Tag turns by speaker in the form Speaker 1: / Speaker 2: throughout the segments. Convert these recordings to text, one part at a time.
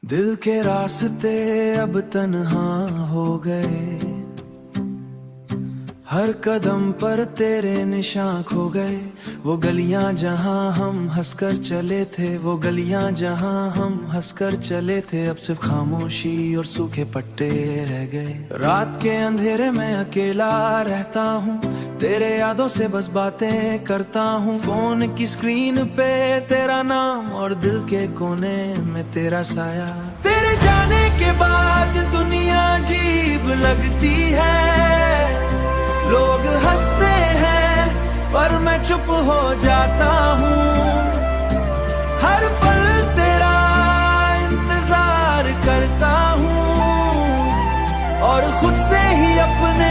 Speaker 1: दिल के रास्ते अब तन्हा हो गए, हर कदम पर तेरे निशान खो गए। वो गलियां जहां हम हंसकर चले थे, वो गलियां जहां हम हंसकर चले थे, अब सिर्फ खामोशी और सूखे पट्टे रह गए। रात के अंधेरे में अकेला रहता हूँ, तेरे यादों से बस बातें करता हूँ। फोन की स्क्रीन पे तेरा नाम और दिल के कोने में तेरा साया। तेरे जाने के बाद दुनिया अजीब लगती है, लोग हंसते हैं पर मैं चुप हो जाता हूँ। हर पल तेरा इंतजार करता हूँ और खुद से ही अपने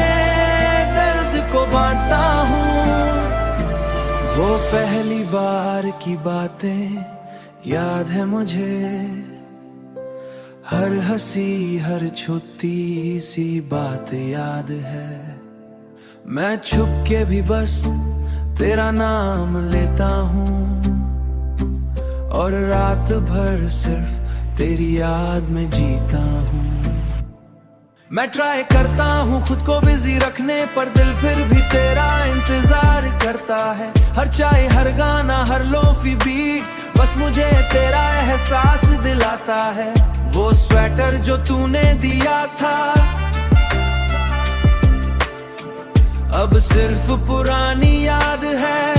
Speaker 1: दर्द को बांटता हूँ। वो पहली बार की बातें याद है मुझे, हर हंसी हर छुट्टी सी बात याद है। मैं छुप के भी बस तेरा नाम लेता हूँ और रात भर सिर्फ तेरी याद में जीता हूँ। मैं ट्राई करता हूँ खुद को बिजी रखने, पर दिल फिर भी तेरा इंतजार करता है। हर चाय हर गाना हर लोफी बीट बस मुझे तेरा एहसास दिलाता है। वो स्वेटर जो तूने दिया था अब सिर्फ पुरानी याद है।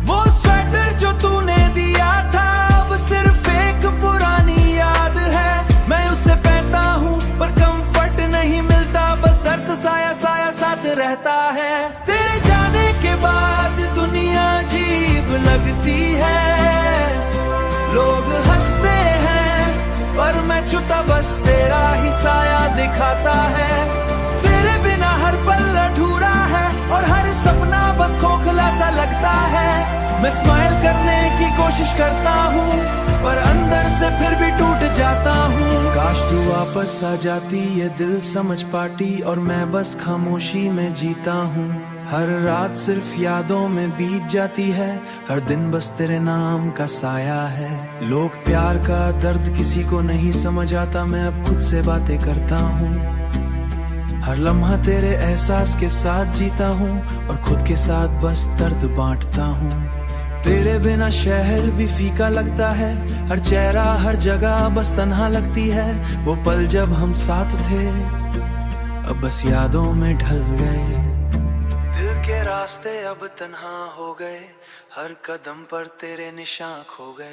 Speaker 1: वो स्वेटर जो तूने दिया था अब सिर्फ एक पुरानी याद है। मैं उसे पहनता हूँ पर कंफर्ट नहीं मिलता, बस दर्द साया साया साथ रहता है। तेरे जाने के बाद दुनिया अजीब लगती है, लोग हंसते हैं पर मैं छुता बस तेरा ही साया दिखाता है। तेरे बिना हर पल अधूरा है और हर सपना बस खोखला सा लगता है। मैं स्माइल करने की कोशिश करता हूँ पर अंदर से फिर भी टूट जाता हूँ। काश तू वापस आ जाती, ये दिल समझ पाती और मैं बस खामोशी में जीता हूँ। हर रात सिर्फ यादों में बीत जाती है, हर दिन बस तेरे नाम का साया है। लोग प्यार का दर्द किसी को नहीं समझ आता, मैं अब खुद से बातें करता हूँ। हर लम्हा तेरे एहसास के साथ जीता हूँ और खुद के साथ बस दर्द बांटता हूँ। तेरे बिना शहर भी फीका लगता है, हर चेहरा हर जगह बस तन्हा लगती है। वो पल जब हम साथ थे अब बस यादों में ढल गए। दिल के रास्ते अब तन्हा हो गए, हर कदम पर तेरे निशान खो गए।